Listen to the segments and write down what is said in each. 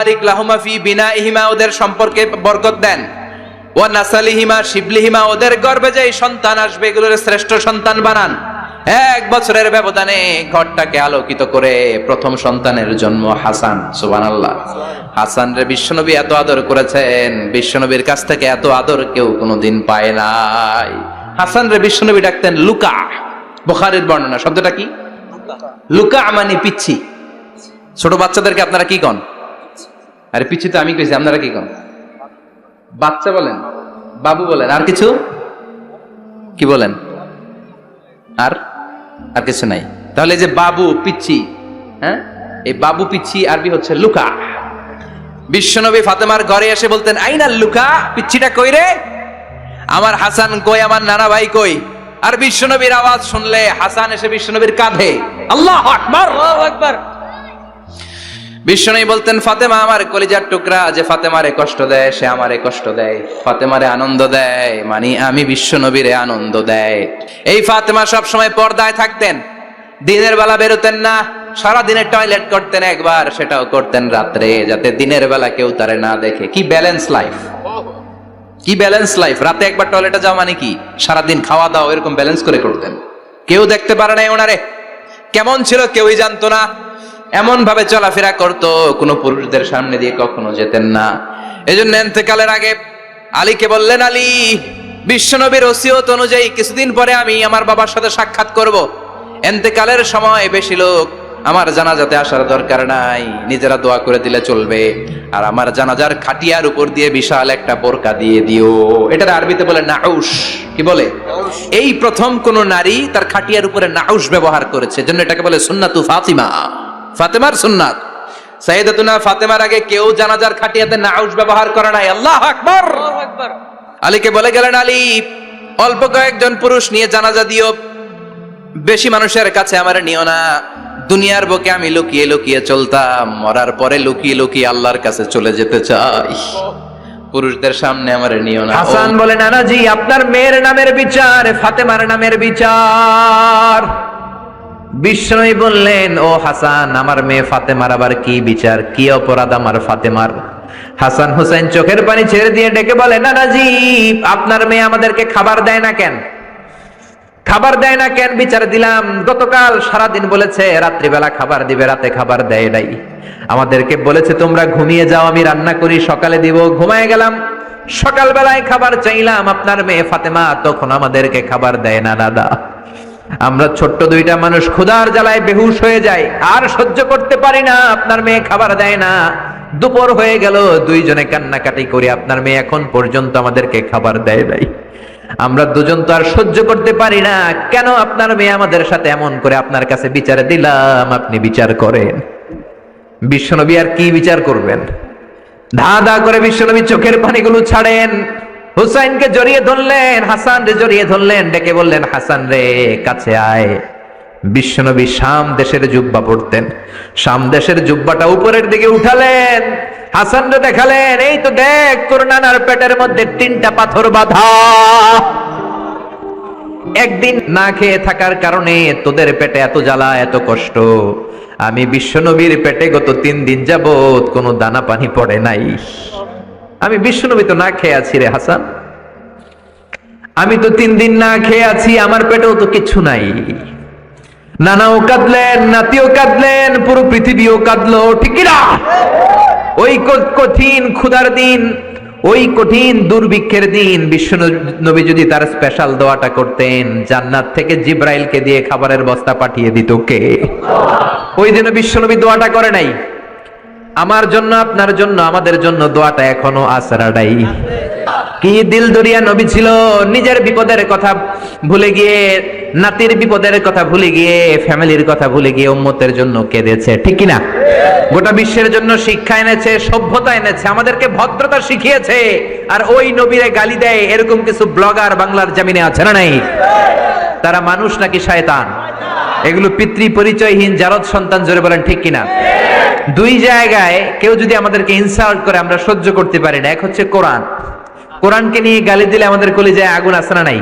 বারিক লাহুমা ফি বিনাইহিমা, ওদের সম্পর্কে বরকত দেন। ওয়া নাসালিহিমা শিবলিহিমা, ওদের গর্ভে যে সন্তান আসবে এগুলোর শ্রেষ্ঠ সন্তান বানান। 1 বছরের ব্যবধানে ঘরটাকে আলোকিত করে প্রথম সন্তানের জন্ম হাসান। সুবহানাল্লাহ। হাসান রে বিশ্বনবী এত আদর করেছেন, বিশ্বনবীর কাছ থেকে এত আদর কেউ কোনোদিন পায় নাই। হাসান রে বিশ্বনবী ডাকতেন লুকা। বুখারীর বর্ণনা। শব্দটা কি? লুকা মানে পিচ্ছি। ছোট বাচ্চাদেরকে আপনারা কি কন? আরে পিচ্ছি তো আমি কইছি, আপনারা কি কন? বাচ্চা বলেন, বাবু বলেন, আর কিছু কি বলেন? আর আর কিছু নাই। তাহলে যে বাবু পিচ্ছি, হ্যাঁ, এই বাবু পিচ্ছি আরবি হচ্ছে লুকা। বিশ্বনবী ফাতেমার ঘরে এসে বলতেন আইনা লুকা, পিচ্ছিটা কই রে? আমার হাসান কই, আমার নানা ভাই কই? আর বিশ্বনবীর আওয়াজ শুনলে হাসান এসে বিশ্বনবীর কাঁধে। আল্লাহু আকবার, আল্লাহু আকবার। বিশ্বনবী বলতেন ফাতেমা আমার কলিজার টুকরা, যে ফাতেমারে কষ্ট দেয় সে আমারে কষ্ট দেয়, ফাতেমারে আনন্দ দেয় মানে আমি বিশ্বনবীরে আনন্দ দেয়। এই ফাতেমা সব সময় পর্দায় থাকতেন, দিনের বেলা বেরোতেন না, সারা দিনে টয়লেট করতেন একবার, সেটাও করতেন রাত্রে, যাতে দিনের বেলা কেউ তারে না দেখে। কি ব্যালেন্স লাইফ, কি ব্যালেন্স লাইফ! রাতে একবার টয়লেটে যাওয়া মানে কি সারাদিন খাওয়া দাওয়া এরকম ব্যালেন্স করে করতেন। কেউ দেখতে পারে না ওনারে কেমন ছিল, কেউই জানতো না। এমন ভাবে চলাফেরা করতো, কোনো পুরুষদের সামনে দিয়ে কখনো যেতেন না। এজন্য ইন্তেকালের আগে আলীকে বললেন, আলী, বিশ্বনবীর ওসিয়ত অনুযায়ী কিছুদিন পরে আমি আমার বাবার সাথে সাক্ষাৎ করব। ইন্তেকালের সময় বেশি লোক আমার জানাজাতে আসার দরকার নাই, নিজেরা দোয়া করে দিলে চলবে। আর আমার জানাজার খাটিয়ার উপর দিয়ে বিশাল একটা বোরকা দিয়ে দিও। এটার আরবিতে বলে নাউশ। কি বলে? এই প্রথম কোন নারী তার খাটিয়ার উপরে নাউশ ব্যবহার করেছে, জন্য এটাকে বলে সুন্নাতু ফাতিমা, ফাতেমার সুন্নাত। সাইয়েদাতুনা ফাতেমার আগে কেউ জানাজার খাটিয়াতে নাউশ ব্যবহার করে নাই। আল্লাহু আকবার, আল্লাহু আকবার। আলীকে বলে গেলেন, আলী, অল্প কয়েকজন পুরুষ নিয়ে জানাজা দিও, বেশি মানুষের কাছে আমার নিও না। দুনিয়ার বুকে আমি লুকিয়ে লুকিয়ে চলতাম, মরার পরে লুকিয়ে লুকিয়ে আল্লাহর কাছে চলে যেতে চাই, পুরুষদের সামনে আমার নিও না। হাসান বলে, নানাজি, আপনার মেয়ের নামের বিচার, ফাতেমার নামের বিচার। বিশ্বনবী বললেন, ও হাসান, আমার মেয়ে ফাতেমার আবার কি বিচার, কি অপরাধ আমার ফাতেমার? হাসান হুসাইন চোখের পানি ছেড়ে দিয়ে ডেকে বলে, নানাজি, আপনার মেয়ে আমাদেরকে খাবার দেয় না কেন? খাবার দেয় না কেন? বিচার দিলাম, গতকাল সারাদিন বলেছে রাত্রিবেলা খাবার দিবে, রাতে খাবার দেয় নাই। আমাদেরকে বলেছে তোমরা ঘুমিয়ে যাও, আমি রান্না করি, সকালে দিব। ঘুমায় গেলাম, সকালবেলায় খাবার চাইলাম, আপনার মেয়ে ফাতেমা তখন আমাদেরকে খাবার দেয় না। দাদা, আমরা ছোট্ট দুইটা মানুষ ক্ষুধার জ্বালায় বেহুশ হয়ে যায়, আর সহ্য করতে পারি না, আপনার মেয়ে খাবার দেয় না। দুপুর হয়ে গেল, দুইজনে কান্নাকাটি করি, আপনার মেয়ে এখন পর্যন্ত আমাদেরকে খাবার দেয় নাই। আমরা দুজন তো আর সহ্য করতে পারি না, কেন আপনার মেয়ে আমাদের সাথে এমন করে? আপনার কাছে বিচার দিলাম, আপনি বিচার করেন। বিশ্বনবী আর কি বিচার করবেন? ধা ধা করে বিশ্বনবী চোখের পানিগুলো ছাড়েন, হুসাইনকে জড়িয়ে ধরলেন, হাসান রে জড়িয়ে ধরলেন, ডেকে বললেন, হাসান রে কাছে আয়। বিশ্বনবী শাম দেশের জুব্বা পরতেন, শাম দেশের জুব্বাটা উপরের দিকে উঠালেন, হাসান রে দেখালেন, এই তো দেখ, তোর নানার পেটের মধ্যে 3টা পাথর বাঁধা। একদিন না খেয়ে থাকার কারণে তোদের পেটে এত জ্বালা, এত কষ্ট। আমি বিশ্বনবীর পেটে গত 3 দিন যাবত কোনো দানা পানি পড়ে নাই। আমি বিশ্বনবী তো না খেয়ে আছি রে হাসান, আমি তো 3 দিন না খেয়ে আছি, আমার পেটেও তো কিছু নাই। নানাও কাঁদলেন, নাতিও কাঁদলেন, পুরো পৃথিবীও কাঁদলো, ঠিক কি না? ওই কঠিন ক্ষুধার দিন, ওই কঠিন দুর্ভিক্ষের দিন বিশ্বনবী যদি তার স্পেশাল দোয়াটা করতেন, জান্নাত থেকে জিব্রাইলকে দিয়ে খাবারের বস্তা পাঠিয়ে দিত কে? ওই দিন বিশ্বনবী দোয়াটা করে নাই। আমার জন্য, আপনার জন্য, আমাদের জন্য দোয়াটা এখনো আসরাডাই। কি দিল দরিয়া নবী ছিল, নিজের বিপদের কথা ভুলে গিয়ে, নাতির বিপদের কথা ভুলে গিয়ে, ফ্যামিলির কথা ভুলে গিয়ে উম্মতের জন্য কেঁদেছে, ঠিক কিনা? গোটা বিশ্বের জন্য শিক্ষা এনেছে, সভ্যতা এনেছে, আমাদেরকে ভদ্রতা শিখিয়েছে। আর ওই নবীরে গালি দেয় এরকম কিছু ব্লগার বাংলার জমিনে আছে না নাই? তারা মানুষ নাকি শয়তান? এগুলো পিতৃ পরিচয়হীন জারদ সন্তান, জোরে বলেন ঠিক কিনা? দুই জায়গায় কেউ যদি আমাদেরকে ইনসাল্ট করে আমরা সহ্য করতে পারি না। এক হচ্ছে কোরআন, কোরআনকে নিয়ে গালি দিলে আমাদের কলিজায় আগুন আছে না নাই?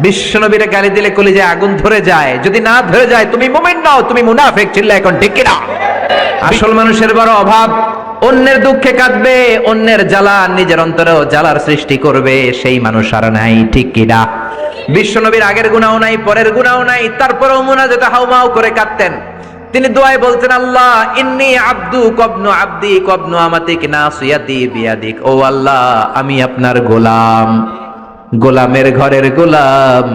বিশ্বনবীরে গালি দিলে কলিজায় আগুন ধরে যায়, যদি না ধরে যায় তুমি মুমিন নাও, তুমি মুনাফিক। চিল্লা এখন ঠিক কিনা? আসল মানুষের বড় অভাব, অন্যের দুঃখে কাঁদবে, অন্যের জ্বালা নিজের অন্তরেও জ্বালার সৃষ্টি করবে, সেই মানুষ আর নাই, ঠিক কিনা? বিশ্বনবীর আগের গুনাহও নাই, পরের গুনাহও নাই, তারপরেও মুনাজাতে হাউমাউ করে কাঁদতেন। তিনি দোয়ায় বলতেন, আল্লাহ ইন্নী আব্দু কবনু আব্দি কবনু আমাতিক নাসিয়াতি বিয়াদিক। ও আল্লাহ, আমি আপনার গোলাম, গোলামের ঘরের গোলাম,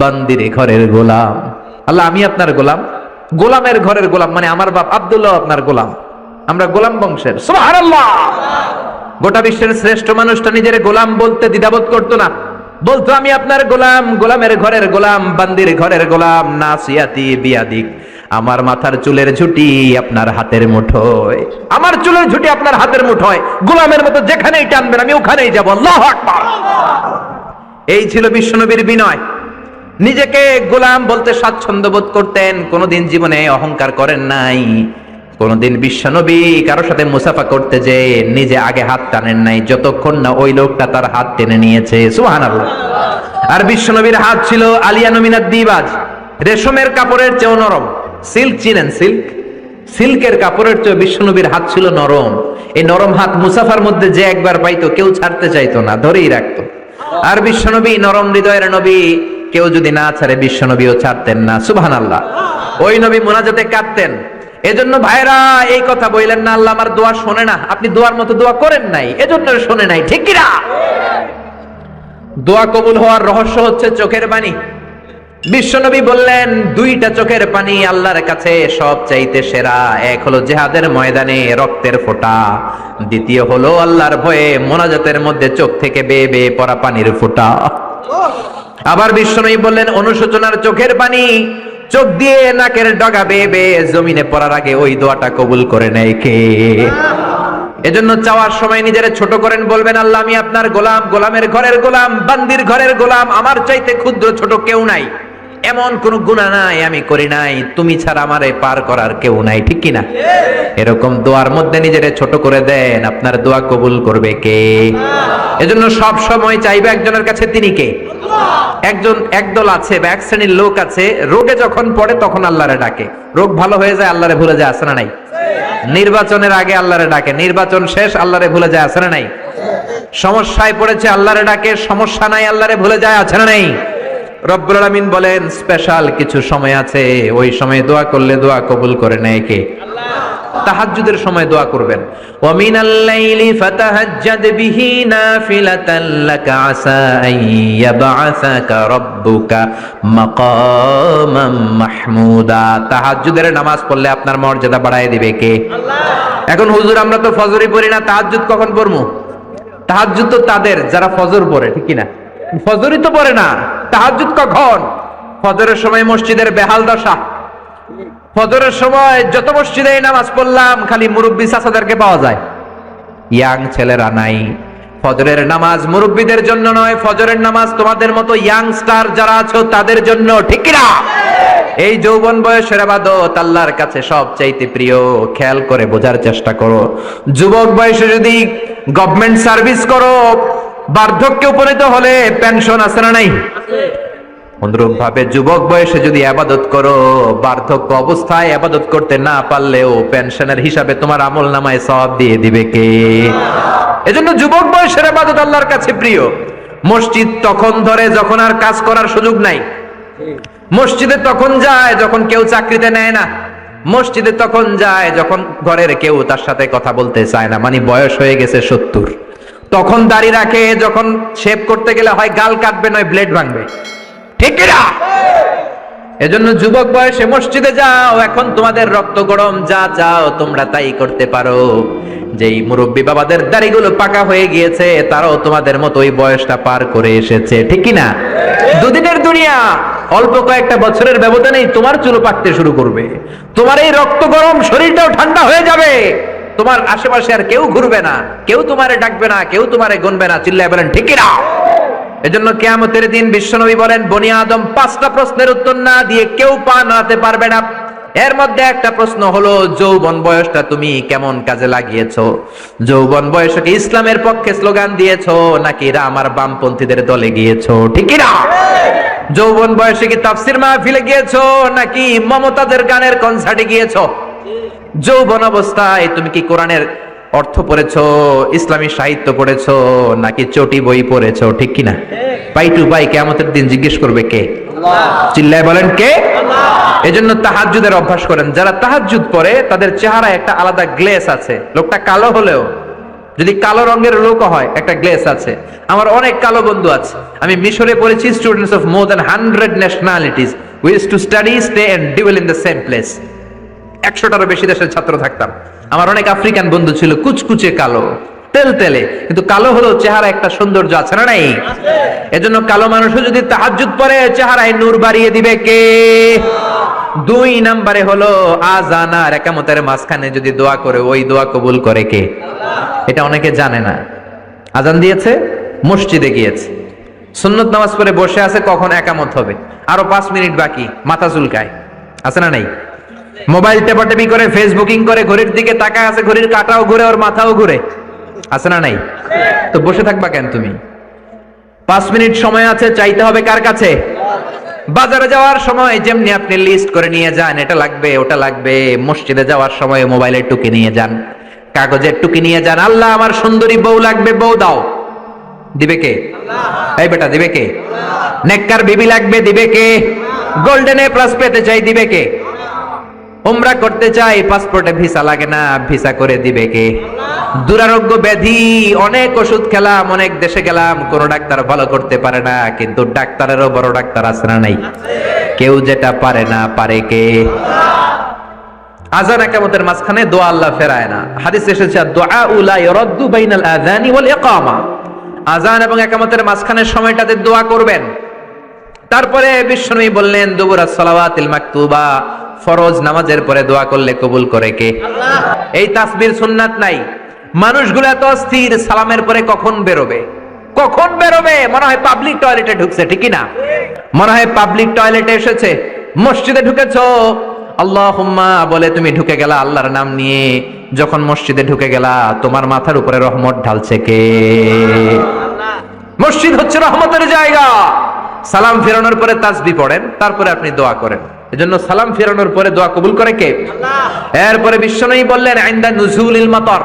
বান্দির ঘরের গোলাম। আল্লাহ আমি আপনার গোলাম, গোলামের ঘরের গোলাম, মানে আমার বাপ আব্দুল্লাহ আপনার গোলাম, আমরা গোলাম বংশের। সুবহানাল্লাহ। গোটা বিশ্বের শ্রেষ্ঠ মানুষটা নিজের গোলাম বলতে দ্বিধাবোধ করতো না, বলতো আমি আপনার গোলাম, গোলামের ঘরের গোলাম, বান্দির ঘরের গোলাম, নাসিয়াতি বিয়াদিক। আমার মাথার চুলের ঝুঁটি আপনার হাতের মুঠোয়, আমার চুলের ঝুঁটি আপনার হাতের মুঠোয়, গোলামের মতো যেখানেই টানবেন আমি ওখানেই যাব। আল্লাহু আকবার। এই ছিল বিশ্বনবীর বিনয়। নিজেকে গোলাম বলতে স্বাচ্ছন্দ্য বোধ করতেন, কোনোদিন জীবনে অহংকার করেন নাই। কোনদিন বিশ্বনবী কারো সাথে মুসাফা করতে যে নিজে আগে হাত টানেন নাই, যতক্ষণ না ওই লোকটা তার হাত টেনে নিয়েছে। সুবহানাল্লাহ। আর বিশ্বনবীর হাত ছিল আলিয়ানু মিনাদ দিবাজ, রেশমের কাপড়ের চেয়েও নরম। সিল্ক চিনেন? সিল্ক, সিল্কের কাপড়ের চেয়ে বিশ্বনবীর হাত ছিল নরম। এই নরম হাত মুসাফার মধ্যে যে একবার পাইতো কেউ ছাড়তে চাইতো না, ধরেই রাখতো। আর বিশ্বনবী নরম হৃদয়ের নবী, কেউ যদি না ছাড়ে বিশ্বনবীও ছাড়তেন না। সুবহানাল্লাহ। ওই নবী মুনাজাতে কাঁদতেন। এজন্য ভাইরা এই কথা বললেন না আল্লাহ আমার দোয়া শোনে না, আপনি দোয়ার মতো দোয়া করেন নাই, এজন্য শোনে নাই, ঠিক কি না? দোয়া কবুল হওয়ার রহস্য হচ্ছে চোখের পানি। বিশ্বনবী বললেন, দুইটা চোখের পানি আল্লাহর কাছে সব চাইতে সেরা। এক হলো জিহাদের ময়দানে রক্তের ফোঁটা, দ্বিতীয় হলো আল্লাহর ভয়ে মোনাজাতের মধ্যে চোখ থেকে বেয়ে বেয়ে পড়া পানির ফোঁটা। আবার বিশ্বনবী বললেন, অনুশোচনার চোখের পানি চোখ দিয়ে নাকের ডগা বেয়ে বেয়ে জমিনে পড়ার আগে ওই দোয়াটা কবুল করে নেয় কে? এজন্য চাওয়ার সময় নিজেরা ছোট করেন, বলবেন আল্লাহ আমি আপনার গোলাম, গোলামের ঘরের গোলাম, বান্দির ঘরের গোলাম, আমার চাইতে ক্ষুদ্র ছোট কেউ নাই, এমন কোন গুনাহ নাই আমি করি নাই, তুমি ছাড়া আমারে পার করার কেউ নাই, ঠিক কি না? এরকম দোয়ার মধ্যে নিজেরে ছোট করে দেন, আপনার দোয়া কবুল করবে কে? এজন্য সব সময় চাইবে একজনের কাছে, তিনি কে? একদল আছে বা এক শ্রেণীর লোক আছে, রোগে যখন পড়ে তখন আল্লাহরে ডাকে, রোগ ভালো হয়ে যায় আল্লাহরে ভুলে যায়, আছে না নাই? নির্বাচনের আগে আল্লাহরে ডাকে, নির্বাচন শেষ আল্লাহরে ভুলে যায়, আছে না নাই? সমস্যায় পড়েছে আল্লাহরে ডাকে, সমস্যা নাই আল্লাহরে ভুলে যায়, আছে না নাই? রব্বুল আলামিন বলেন স্পেশাল কিছু সময় আছে, ওই সময় দোয়া করলে দোয়া কবুল করে নেয় কে? তাহাজ্জুদের সময় দোয়া করবেন। ওয়া মিনাল লাইলি ফাতাহাজ্জাদ বিহি নাফিলাতান লাকা আসা আন ইয়াবআসাকা রাব্বুকা মাকামাম মাহমুদা। তাহাজ্জুদের নামাজ পড়লে আপনার মর্যাদা বাড়ায় দিবে কে? আল্লাহ। এখন হুজুর আমরা তো ফজরই পড়ি না, তাহাজ্জুদ কখন পড়বো? তাহাজ্জুদ তো তাদের যারা ফজর পড়ে, ঠিক কি না? ফজরই তো পড়ে না, তাহাজ্জুদ কখন? ফজরের সময় মসজিদের বেহাল দশা। ফজরের সময় যত মসজিদে নামাজ পড়লাম খালি মুরব্বি চাচাদেরকে পাওয়া যায়, ইয়াং ছেলেরা নাই। ফজরের নামাজ মুরব্বিদের জন্য নয়, ফজরের নামাজ তোমাদের মতো ইয়াংস্টার যারা আছো তাদের জন্য, ঠিক কি না? এই যৌবন বয়সের ইবাদত আল্লাহর কাছে সবচাইতে প্রিয়। খেয়াল করে বোঝার চেষ্টা করো, যুবক বয়সে যদি গভর্নমেন্ট সার্ভিস করো, বার্ধক্যে উপনীত হলে পেনশন আছে না নাই? অনুরূপ ভাবে যুবক বয়সে যদি ইবাদত করো, বার্ধক্য অবস্থায় ইবাদত করতে না পারলেও পেনশনের হিসাবে তোমার আমলনামায় সওয়াব দিয়ে দিবে কে? এজন্য যুবক বয়সের ইবাদত আল্লাহর কাছে প্রিয়। মসজিদ তখন ধরে যখন আর কাজ করার সুযোগ নাই, মসজিদে তখন যায় যখন কেউ চাকরিতে নেয় না, মসজিদে তখন যায় যখন ঘরের কেউ তার সাথে কথা বলতে চায় না, মানে বয়স হয়ে গেছে 70, তখন দাড়ি রাখে, যখন শেভ করতে গেলে হয় গাল কাটবে নয় ব্লেড ভাঙবে, ঠিক না? এজন্য যুবক বয়সে মসজিদে যাও, এখন তোমাদের রক্ত গরম, যা চাও তোমরা তাই করতে পারো। যেই মুরব্বী বাবাদের দাড়িগুলো পাকা হয়ে গিয়েছে তারাও তোমাদের মতো ওই বয়সটা পার করে এসেছে, ঠিক কি না? দুদিনের দুনিয়া, অল্প কয়েকটা বছরের ব্যবধানেই তোমার চুল পাকতে শুরু করবে, তোমার এই রক্ত গরম শরীরটাও ঠান্ডা হয়ে যাবে, তোমার আশেপাশে আর কেউ ঘুরবে না, কেউ তোমারে ডাকবে না, কেউ তোমারে গুনবে না, চিল্লায় বলেন ঠিক কি না? এজন্য কিয়ামতের দিন বিশ্বনবী বলেন, বনি আদম 5টা প্রশ্নের উত্তর না দিয়ে কেউ পা নাড়াতে পারবে না। এর মধ্যে একটা প্রশ্ন হলো, যৌবন বয়সটা তুমি কেমন কাজে লাগিয়েছো? যৌবন বয়সে কি ইসলামের পক্ষে স্লোগান দিয়েছো নাকি আমার বামপন্থীদের দলে গিয়েছো, ঠিক কি না? যৌবন বয়সে কি তাফসীর মাহফিলে গিয়েছো নাকি মমতাজের গানের কনসার্টে গিয়েছো? যৌবন অবস্থায় তুমি কি কোরআনের অর্থ পড়েছো, ইসলামী সাহিত্য পড়েছো, নাকি চটি বই পড়েছো? ঠিক কিনা? পাই টু পাই কিয়ামতের দিন জিজ্ঞেস করবে কে? চিল্লায় বলেন কে? এজন্য তাহাজ্জুদের অভ্যাস করেন। যারা তাহাজ্জুদ পড়ে তাদের চেহারায় একটা আলাদা গ্লেস আছে। লোকটা কালো হলেও, যদি কালো রঙের লোক হয়, একটা গ্লেস আছে। আমার অনেক কালো বন্ধু আছে। আমি মিশরে পড়েছি, students of more than 100 nationalities, we used to study, stay and dwell in the same place. 100টারও বেশি দেশের ছাত্র থাকতাম। আমার অনেক আফ্রিকান বন্ধু ছিল, কুচকুচে কালো, তেলতেলে, কিন্তু কালো হলো চেহারা একটা সৌন্দর্য আছে না নাই? এজন্য কালো মানুষও যদি তাহাজ্জুদ পড়ে চেহারায় নূর বাড়িয়ে দিবে কে? 2 নম্বরে হলো আযান আর ইকামতের মাঝখানে যদি দোয়া করে, ওই দোয়া কবুল করে কে? এটা অনেকে জানে না। আযান দিয়েছে, মসজিদে গিয়েছে, সুন্নত নামাজ পড়ে বসে আছে, কখন ইকামত হবে, আরো 5 মিনিট বাকি, মাথা চুলকায়, আছে না নাই? মোবাইল টেপাটেপি করে, ফেসবুকিং করে, ঘড়ির দিকে তাকায় আছে, ঘড়ির কাঁটাও ঘুরে, ওর মাথাও ঘুরে, আছে না নাই? তো বসে থাকবা কেন তুমি? 5 মিনিট সময় আছে, চাইতে হবে কার কাছে? বাজারে যাওয়ার সময় যেমনি আপনি লিস্ট করে নিয়ে যান, এটা লাগবে ওটা লাগবে, মসজিদে যাওয়ার সময় মোবাইলের টুকি নিয়ে যান, কাগজের টুকি নিয়ে যান। আল্লাহ আমার সুন্দরী বউ লাগবে, বউ দাও, দিবে কে? এই বেটা, দিবে কে? নেককার বিবি লাগবে, দিবে কে? গোল্ডেন এ প্লাস পেতে চাই, দিবে কে? উমরা করতে চাই, পাসপোর্টে ভিসা লাগে না, ভিসা করে দিবে কে? দুরারোগ্য ব্যাধি, অনেক ওষুধ খেলাম, অনেক দেশে গেলাম, কোন ডাক্তার ভালো করতে পারে না, কিন্তু ডাক্তারেরও বড় ডাক্তার আছে না নাই? কেউ যেটা পারে না, পারে কে? আযান ইকামতের মাঝখানে দোয়া আল্লাহ ফেরায় না। হাদিসে এসেছে দুআ লা ইরাদ্দু বাইনাল আযানি ওয়াল ইকামা, আযান এবং ইকামতের মাঝখানে সময়টাতে দোয়া করবেন। তারপরে বিশ্বনবী বললেন দুবুরাস সালাওয়াতিল মাকতুবা, ফরজ নামাজের পরে দোয়া করলে কবুল করে কে? এই তাসবির সুন্নাত নাই। মানুষগুলো এত অস্থির, সালামের পরে কখন বেরোবে, কখন বেরোবে, মনে হয় পাবলিক টয়লেটে ঢুকছে, ঠিক না? মনে হয় পাবলিক টয়লেটে এসেছে, মসজিদে ঢুকেছো, আল্লাহুম্মা বলে তুমি ঢুকে গেলা আল্লাহর নাম নিয়ে। যখন মসজিদে ঢুকে গেলা, তোমার মাথার উপরে রহমত ঢালছে কে? মসজিদ হচ্ছে রহমতের জায়গা। সালাম ফেরানোর পরে তাসবিহ পড়েন, তারপরে আপনি দোয়া করেন। এজন্য সালাম ফেরানোর পরে দোয়া কবুল করে কে? এরপরে বিশ্বনবী বললেন ইনদা নুজুলিল মাতার,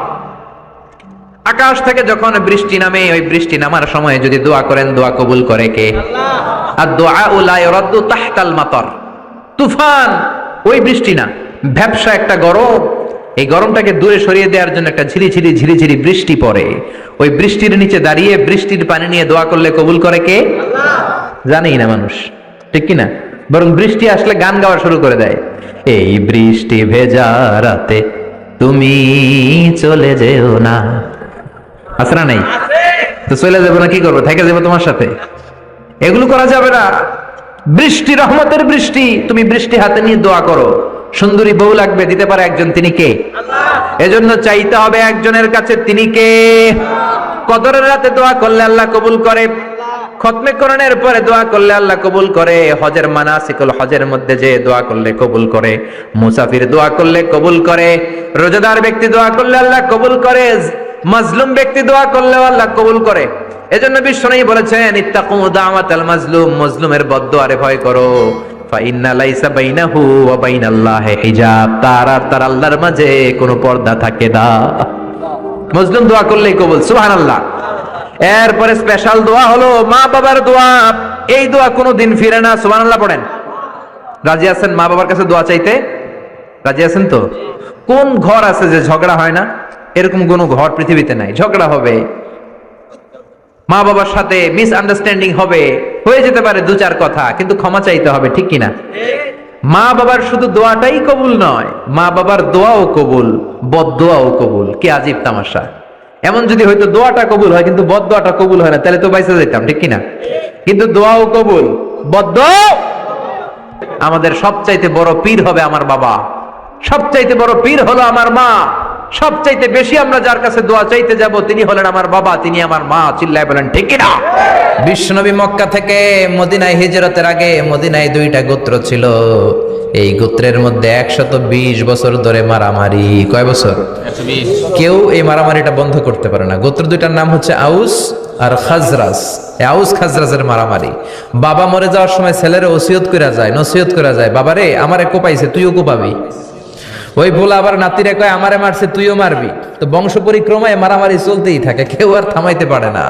আকাশ থেকে যখন বৃষ্টি নামে, ওই বৃষ্টি নামার সময় যদি দোয়া করেন, দোয়া কবুল করে কে? আর দোয়া লা ইরাদ্দু তাহতাল মাতার, তুফান, ওই বৃষ্টি না, ভ্যাপসা একটা গরম, এই গরমটাকে দূরে সরিয়ে দেওয়ার জন্য একটা ঝিরিঝিরি ঝিরিঝিরি বৃষ্টি পড়ে। ওই বৃষ্টির নিচে দাঁড়িয়ে বৃষ্টির পানি নিয়ে দোয়া করলে কবুল করে কে? জানেই না মানুষ, ঠিক কিনা? বরং বৃষ্টি আসলে গান গাওয়া শুরু করে দেয়, এই বৃষ্টি ভেজা রাতে তুমি চলে যেও না, আছে না নাই? তো চলে যাবো না, কি করবো, থেকে যাবো তোমার সাথে? এগুলো করা যাবে না। বৃষ্টি রহমতের বৃষ্টি, তুমি বৃষ্টি হাতে নিয়ে দোয়া করো। সুন্দরী বউ লাগবে, দিতে পারে একজন, তিনি কে? এজন্য চাইতে হবে একজনের কাছে, তিনি কে? কদরের রাতে দোয়া করলে আল্লাহ কবুল করে, খতমে কোরআনের পরে দোয়া করলে আল্লাহ কবুল করে, হজের মানাসিকুল হজের মধ্যে যে দোয়া করলে কবুল করে, মুসাফির দোয়া করলে কবুল করে, রোজাদার ব্যক্তি দোয়া করলে আল্লাহ কবুল করে, মাজলুম ব্যক্তি দোয়া করলে আল্লাহ কবুল করে। এজন্য বিশ্বনবী বলেছেন ইত্তাকু দাওয়াতাল মাজলুম, মাজলুমের বদদোয়ারে ভয় করো, ফা ইন্না লাইসা বাইনাহু ওয়া বাইনাল্লাহি হিজাব, তার আর তার আল্লাহর মাঝে কোনো পর্দা থাকে না। মাজলুম দোয়া করলেই কবুল, সুবহানাল্লাহ। এরপরে স্পেশাল দোয়া হলো মা বাবার দোয়া। এই দোয়া কোনোদিন ফিরে না, সুবহানাল্লাহ পড়েন। রাজি আছেন মা বাবার কাছে দোয়া চাইতে? রাজি আছেন তো? কোন ঘর আছে যে ঝগড়া হয় না? এরকম কোন ঘর পৃথিবীতে নাই। ঝগড়া হবে, মা বাবার সাথে মিসআন্ডারস্ট্যান্ডিং হবে, হয়ে যেতে পারে 2-4 কথা, কিন্তু ক্ষমা চাইতে হবে, ঠিক কিনা? মা বাবার শুধু দোয়াটাই কবুল নয়, মা বাবার দোয়াও কবুল, বদদোয়াও কবুল। কি আজীব তামাশা! এমন যদি হয়তো দোয়াটা কবুল হয় কিন্তু বদদোয়াটা কবুল হয় না, তাহলে তো বাইসা যেতাম, ঠিক কিনা? কিন্তু দোয়াও কবুল, বদদোয়া। আমাদের সবচাইতে বড় পীর হবে আমার বাবা, সবচাইতে বড় পীর হলো আমার মা। সবচাইতে বেশি আমরা যার কাছে দোয়া চাইতে যাব তিনি হলেন আমার বাবা, তিনি আমার মা। চিল্লায় বলেন ঠিক কিনা? বিশ্বনবী মক্কা থেকে মদিনায় হিজরতের আগে মদিনায় 2টা গোত্র ছিল। এই গোত্রের মধ্যে 120 বছর ধরে মারামারি। কয় বছর? 120। কেউ এই মারামারিটা বন্ধ করতে পারে না। গোত্র 2টার নাম হচ্ছে আউস আর খাজরাজ। আউস খাজরাজের মারামারি। বাবা মরে যাওয়ার সময় ছেলের ওসিয়ত করা যায়, নসিহত করা যায়, বাবারে আমারে কোপাইছে, তুইও কোপাবি। ওই বলে আবার নাতিরা কয় আমারে মারছে তুইও মারবি, তো বংশ পরিক্রমায় মারামারি চলতেই থাকে, কেউ আর থামাইতে পারে না।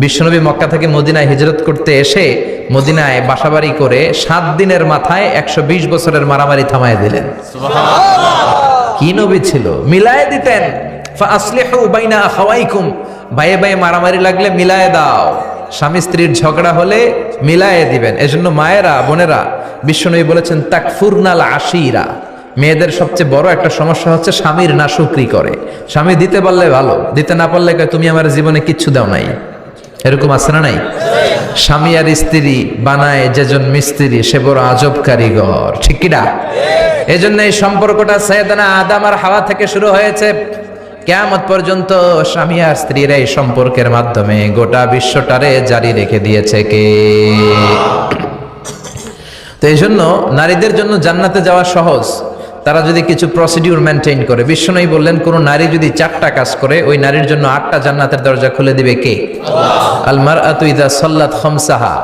বিশ্বনবী মক্কা থেকে মদিনায় হিজরত করতে এসে মদিনায় বাসাবাড়ি করে 7 দিনের মাথায় 120 বছরের মারামারি থামায় দিলেন। কি নবী ছিল, মিলায়ে দিতেন। ফাসলিহু বাইনা আখাওয়াইকুম, ভাইয়ে ভাইয়ে মারামারি লাগলে মিলায়ে দাও, স্বামী স্ত্রীর ঝগড়া হলে মিলায়ে দিবেন। এজন্য মায়েরা বোনেরা, বিশ্বনবী বলেছেন তাকফুরনাল আশিরা, মেয়েদের সবচেয়ে বড় একটা সমস্যা হচ্ছে স্বামীর নাশুকরি করে। স্বামী দিতে পারলে ভালো, দিতে না পারলে কয় তুমি আমার জীবনে কিচ্ছু দাও নাই। এরকম আছে না নাই? স্বামী আর স্ত্রী বানায় যেজন মিস্ত্রি সে বড় আজব কারিগর, ঠিক কি না? এজন্য এই সম্পর্কটা সাইয়েদানা আদম আর হাওয়া থেকে শুরু হয়েছে, কিয়ামত পর্যন্ত স্বামী আর স্ত্রীর এই সম্পর্কের মাধ্যমে গোটা বিশ্বটারে জারি রেখে দিয়েছে কে? তো এই জন্য নারীদের জন্য জান্নাতে যাওয়া সহজ, তারা যদি কিছু প্রসিডিউর মেনটেন করে। বিশ্বনবী বললেন কোন নারী যদি 4টা কাজ করে ওই নারীর জন্য 8টা জান্নাতের দরজা খুলে দিবে কে? আল মারআতু ইযা সাল্লাত খামসাহা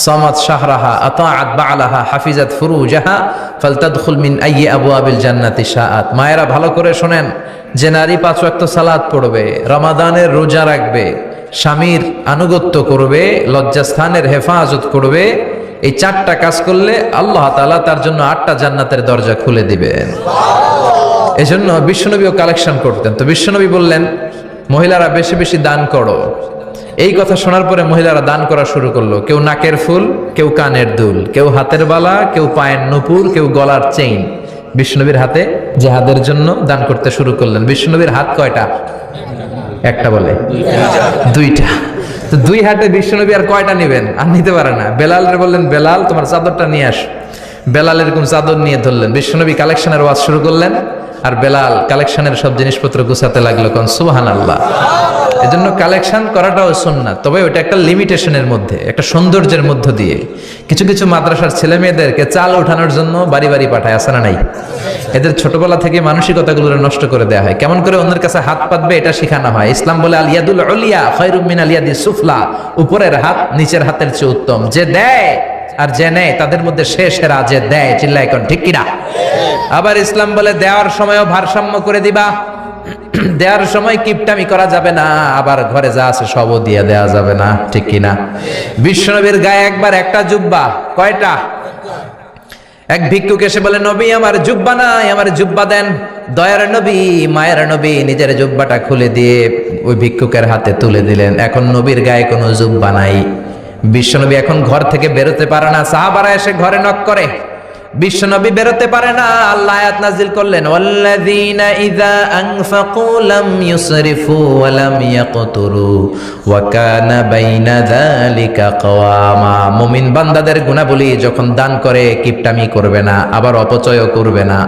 সামাত শাহরাহা আতাআত বা'লাহা হাফিজাত ফুরুজাহা ফালতাদখুল মিন আইয়ি আবওয়াবিল জান্নাতি শাআত। মায়েরা ভালো করে শোনেন, যে নারী 5 ওয়াক্ত সালাত পড়বে, রমাদানের রোজা রাখবে, স্বামীর আনুগত্য করবে, লজ্জাস্থানের হেফাজত করবে, এই 4টা কাজ করলে আল্লাহ তাআলা তার জন্য 8টা জান্নাতের দরজা খুলে দিবেন। এজন্য বিশ্বনবীও কালেকশন করতেন। তো বিশ্বনবী বললেন মহিলারা বেশি বেশি দান করো। এই কথা শোনার পরে মহিলারা দান করা শুরু করলো। কেউ নাকের ফুল, কেউ কানের দুল, কেউ হাতের বালা, কেউ পায়ের নুপুর, কেউ গলার চেইন বিশ্বনবীর হাতে জিহাদের জন্য দান করতে শুরু করলেন। বিশ্বনবীর হাত কয়টা? একটা বলে 2টা। তো 2 হাতে বিশ্বনবী আর কয়টা নেবেন? আর নিতে পারে না। বেলালের বললেন বেলাল তোমার চাদরটা নিয়ে আস। বেলাল এরকম চাদর নিয়ে ধরলেন। বিশ্বনবী কালেকশনের ওয়াজ শুরু করলেন আর বেলাল কালেকশনের সব জিনিসপত্র গুছাতে লাগলো। কোন সুবহানাল্লাহ। এজন্য কালেকশন করাটাও সুন্নাত, তবে ওটা একটা লিমিটেশনের মধ্যে, একটা সৌন্দর্যের মধ্য দিয়ে। কিছু কিছু মাদ্রাসার ছেলে মেয়েদেরকে চাল ওঠানোর জন্য বাড়ি বাড়ি পাঠায়, আছে না নাই? এদের ছোটবেলা থেকে মানসিকতাগুলো নষ্ট করে দেওয়া হয়, কেমন করে অন্যের কাছে হাত পাতবে এটা শেখানো হয়। ইসলাম বলে আল ইয়াদুল উলিয়া খায়রুম মিনাল ইয়াদিস সুফলা, উপরের হাত নিচের হাতের চেয়ে উত্তম। যে দেয় আর যে নেয় তাদের মধ্যে সেরা যে দেয়, চিল্লায় এখন ঠিক কিনা? আবার ইসলাম বলে দেওয়ার সময়ও ভারসাম্য করে দিবা, দেওয়ার সময় কিপটামি করা যাবে না, আবার ঘরে যা আছে সবও দিয়ে দেওয়া যাবে না, ঠিক কিনা? বিশ্বনবীর গায়ে একবার একটা জুব্বা, কয়টা? এক ভিক্ষুক এসে বলে নবী আমার জুব্বা নাই, আমার জুব্বা দেন। দয়ার নবী মায়ের নবী নিজের জুব্বাটা খুলে দিয়ে ওই ভিক্ষুকের হাতে তুলে দিলেন। এখন নবীর গায়ে কোনো জুব্বা নাই। বিশ্বনবী এখন ঘর থেকে বেরোতে পারে না। সাহাবারা এসে ঘরে নক করে, বিশ্বনবী বেরোতে পারে না। আল্লাহ আয়াত নাযিল করলেন ওয়াল্লাযীনা ইযা আনফাকু লাম ইউসরিফু ওয়া লাম ইয়াকতুরু ওয়া কানা বাইনা যালিকা কওয়ামা। মুমিন বান্দাদের গুণাবলী যখন দান করে কিপটামি করবে না, আবার অপচয়ও করবে না।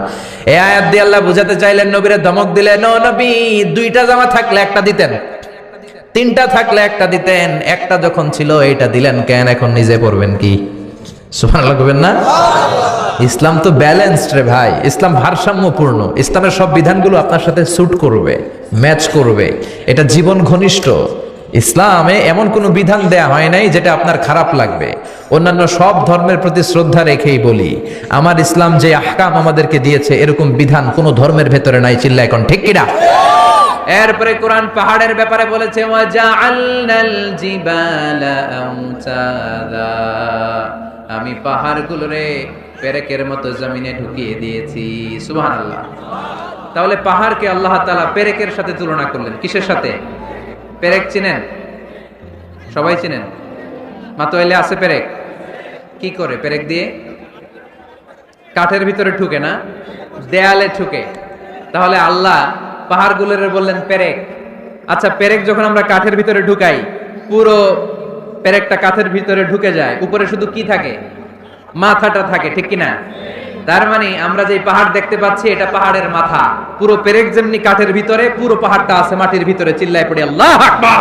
এই আয়াত দিয়ে আল্লাহ বুঝাতে চাইলেন, নবীরে ধমক দিলেন, ও নবী 2টা জামা থাকলে একটা দিতেন, 3টা থাকলে একটা দিতেন, একটা যখন ছিল এইটা দিলেন কেন? এখন নিজে পড়বেন কি? সুবহানাল্লাহ কইবেন না? ইসলাম তো ব্যালেন্সড রে ভাই, ইসলাম ভারসাম্যপূর্ণ। ইসলামের সব বিধানগুলো আপনার সাথে স্যুট করবে, ম্যাচ করবে, এটা জীবন ঘনিষ্ঠ। ইসলামে এমন কোনো বিধান দেয়া হয় নাই যেটা আপনার খারাপ লাগবে। অন্যান্য সব ধর্মের প্রতি শ্রদ্ধা রেখেই বলি, আমার ইসলাম যে আহকাম আমাদেরকে দিয়েছে এরকম বিধান কোনো ধর্মের ভেতরে নাই, চিল্লা এখন ঠিক কিনা? এরপরে কোরআন পাহাড়ের ব্যাপারে বলেছে ওয়াজআলনাল জিবালা আওতাদা, আমি পাহাড়গুলোরে পেরেকের মতো জমিনে ঢুকিয়ে দিয়েছি। সুবহানাল্লাহ। তাহলে পাহাড়কে আল্লাহ তাআলা পেরেকের সাথে তুলনা করলেন। কিসের সাথে? পেরেক চিনেন? সবাই চিনেন? মাতোয়াইলে আছে পেরেক? কি করে পেরেক দিয়ে? কাঠের ভিতরে ঢুকে না, দেয়ালে ঢুকে। তাহলে আল্লাহ পাহাড়গুলোরে বললেন পেরেক। আচ্ছা, পেরেক যখন আমরা কাঠের ভিতরে ঢুকাই, পুরো পেরেকটা কাঠের ভিতরে ঢুকে যায়, উপরে শুধু কি থাকে? মাথাটা থাকে, ঠিক কিনা? তার মানে আমরা যে পাহাড় দেখতে পাচ্ছি এটা পাহাড়ের মাথা। পুরো পেরেক যেমনি কাঠের ভিতরে, পুরো পাহাড়টা আছে মাটির ভিতরে। চিল্লায় পড়ি আল্লাহু আকবার।